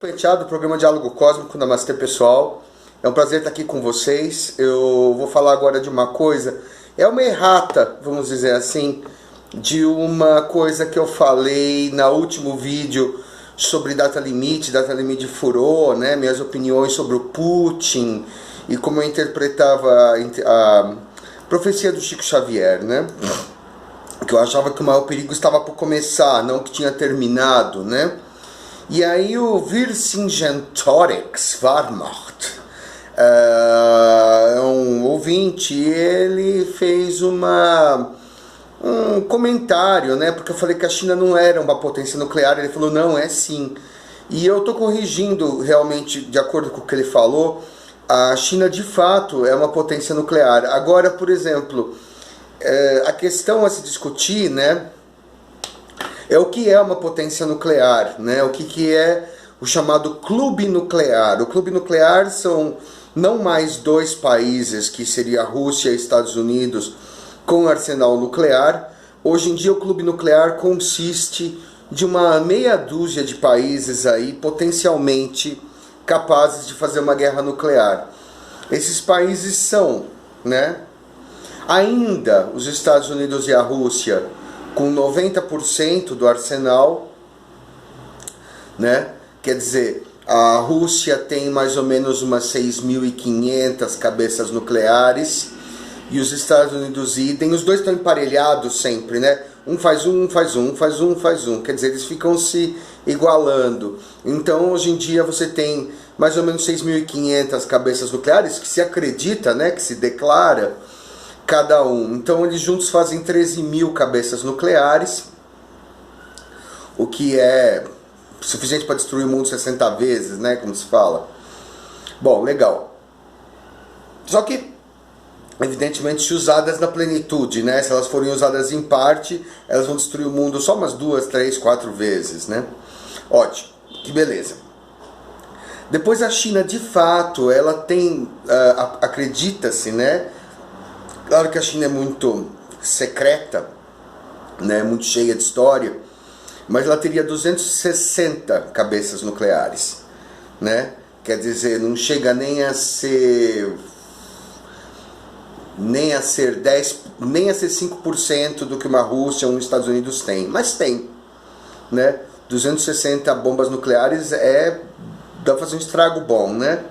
Penteado, do programa Diálogo Cósmico, Namastê pessoal. É um prazer estar aqui com vocês. Eu vou falar agora de uma coisa, é uma errata, vamos dizer assim, de uma coisa que eu falei no último vídeo sobre data limite furou, né? Minhas opiniões sobre o Putin e como eu interpretava a profecia do Chico Xavier, né? Que eu achava que o maior perigo estava por começar, não que tinha terminado, né? E aí o Vercingetorix Wehrmacht, um ouvinte, ele fez um comentário, né? Porque eu falei que a China não era uma potência nuclear, ele falou, não, é sim. E eu estou corrigindo realmente, de acordo com o que ele falou, a China de fato é uma potência nuclear. Agora, por exemplo, a questão a se discutir, né? É o que é uma potência nuclear, né? O que é o chamado clube nuclear. O clube nuclear são não mais dois países, que seria a Rússia e Estados Unidos, com arsenal nuclear. Hoje em dia o clube nuclear consiste de uma meia dúzia de países aí potencialmente capazes de fazer uma guerra nuclear. Esses países são, né? Ainda os Estados Unidos e a Rússia com 90% do arsenal, né? Quer dizer, a Rússia tem mais ou menos umas 6.500 cabeças nucleares e os Estados Unidos idem. Os dois estão emparelhados sempre, né? Um faz um, faz um, faz um, faz um. Quer dizer, eles ficam se igualando. Então, hoje em dia, você tem mais ou menos 6.500 cabeças nucleares que se acredita, né? Que se declara cada um. Então eles juntos fazem 13.000 cabeças nucleares, o que é suficiente para destruir o mundo 60 vezes, né, como se fala. Bom, legal. Só que, evidentemente, se usadas na plenitude, né, se elas forem usadas em parte, elas vão destruir o mundo só umas 2, 3, 4 vezes, né. Ótimo, que beleza. Depois a China, de fato, ela tem, acredita-se, né. Claro que a China é muito secreta, né, muito cheia de história, mas ela teria 260 cabeças nucleares, né? Quer dizer, não chega nem a ser 5% do que uma Rússia ou os Estados Unidos tem, mas tem, né? 260 bombas nucleares dá pra fazer um estrago bom, né?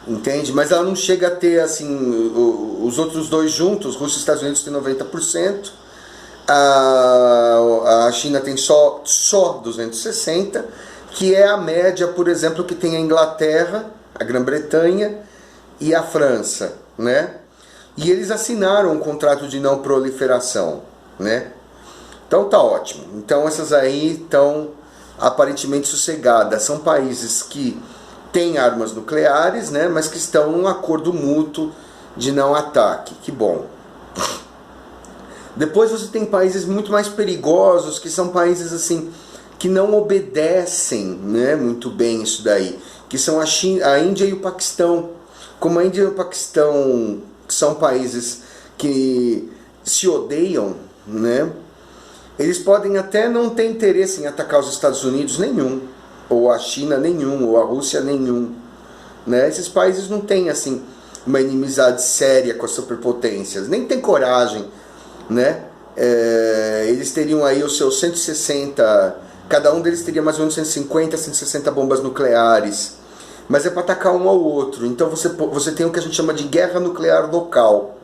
Entende? Mas ela não chega a ter, assim, os outros dois juntos, Rússia e Estados Unidos tem 90%, a China tem só 260, que é a média, por exemplo, que tem a Inglaterra, a Grã-Bretanha e a França, né? E eles assinaram um contrato de não proliferação, né? Então tá ótimo. Então essas aí estão aparentemente sossegadas. São países que têm armas nucleares, né, mas que estão num acordo mútuo de não ataque. Que bom. Depois você tem países muito mais perigosos, que são países assim que não obedecem, né, muito bem isso daí, que são a Índia e o Paquistão. Como a Índia e o Paquistão são países que se odeiam, né, eles podem até não ter interesse em atacar os Estados Unidos nenhum, ou a China nenhum, ou a Rússia nenhum, né? Esses países não têm assim uma inimizade séria com as superpotências, nem tem coragem, né? Eles teriam aí os seus 160, cada um deles teria mais ou menos 150, 160 bombas nucleares, mas é para atacar um ao outro. Então você tem o que a gente chama de guerra nuclear local,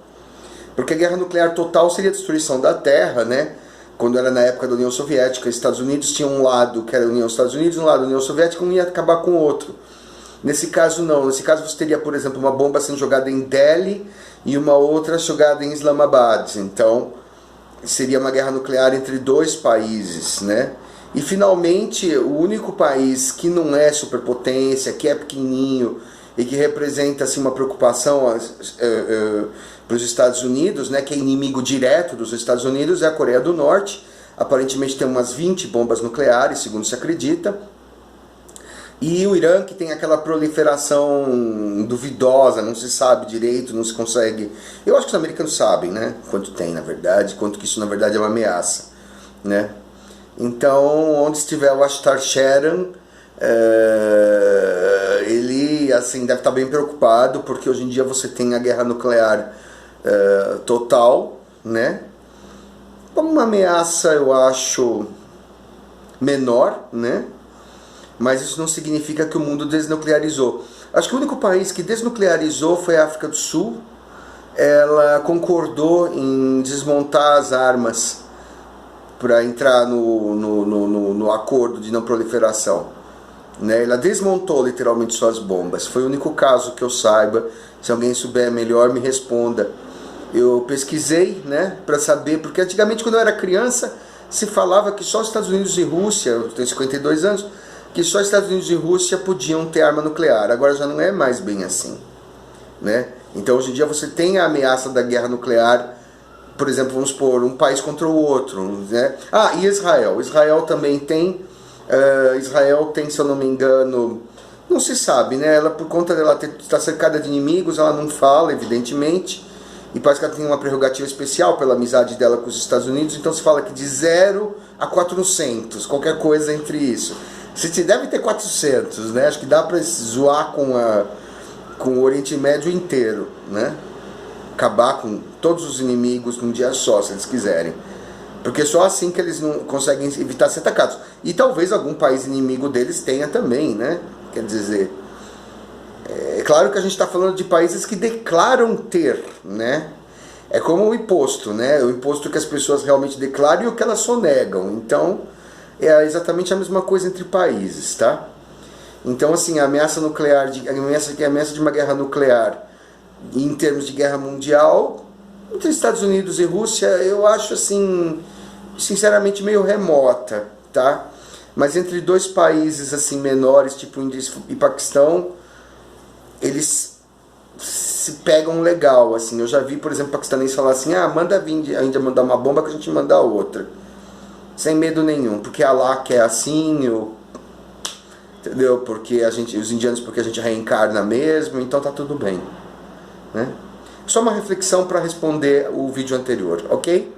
porque a guerra nuclear total seria a destruição da Terra, né? Quando era na época da União Soviética, os Estados Unidos tinham um lado que era a União dos Estados Unidos, um lado a União Soviética, um ia acabar com o outro. Nesse caso não, nesse caso você teria, por exemplo, uma bomba sendo jogada em Delhi e uma outra jogada em Islamabad. Então seria uma guerra nuclear entre dois países, né? E finalmente o único país que não é superpotência, que é pequenininho e que representa assim, uma preocupação para os Estados Unidos, né, que é inimigo direto dos Estados Unidos, é a Coreia do Norte. Aparentemente tem umas 20 bombas nucleares, segundo se acredita. E o Irã, que tem aquela proliferação duvidosa, não se sabe direito, não se consegue... Eu acho que os americanos sabem, né, quanto tem, na verdade, quanto que isso, na verdade, é uma ameaça, né? Então, onde estiver o Ashtar Sharon, Ele assim deve estar bem preocupado, porque hoje em dia você tem a guerra nuclear total, né? Uma ameaça, eu acho, menor, né? Mas isso não significa que o mundo desnuclearizou. Acho que o único país que desnuclearizou foi a África do Sul. Ela concordou em desmontar as armas para entrar no acordo de não proliferação, né? Ela desmontou literalmente suas bombas. Foi o único caso que eu saiba. Se alguém souber melhor, me responda. Eu pesquisei, né, para saber, porque antigamente, quando eu era criança, se falava que só os Estados Unidos e Rússia, eu tenho 52 anos, que só Estados Unidos e Rússia podiam ter arma nuclear. Agora já não é mais bem assim, né? Então hoje em dia você tem a ameaça da guerra nuclear, por exemplo, vamos supor, um país contra o outro, né? Ah, e Israel. Israel também tem, Israel tem, se eu não me engano, não se sabe, né? Ela, por conta dela estar cercada de inimigos, ela não fala, evidentemente, e parece que ela tem uma prerrogativa especial pela amizade dela com os Estados Unidos, então se fala que de 0 a 400, qualquer coisa entre isso. Se deve ter 400, né? Acho que dá para zoar com o Oriente Médio inteiro, né? Acabar com todos os inimigos num dia só, se eles quiserem. Porque só assim que eles não conseguem evitar ser atacados. E talvez algum país inimigo deles tenha também, né? Quer dizer, é claro que a gente está falando de países que declaram ter, né? É como o imposto, né? O imposto que as pessoas realmente declaram e o que elas sonegam. Então, é exatamente a mesma coisa entre países, tá? Então, assim, a ameaça nuclear, a ameaça de uma guerra nuclear, em termos de guerra mundial, entre Estados Unidos e Rússia, eu acho, assim, sinceramente, meio remota, tá? Mas entre dois países, assim, menores, tipo Índia e Paquistão, eles se pegam legal, assim. Eu já vi, por exemplo, paquistanês falar assim, manda vir a Índia mandar uma bomba que a gente manda outra. Sem medo nenhum, porque Allah quer assim, entendeu? Porque os indianos, porque a gente reencarna mesmo, então tá tudo bem, né? Só uma reflexão para responder o vídeo anterior, ok?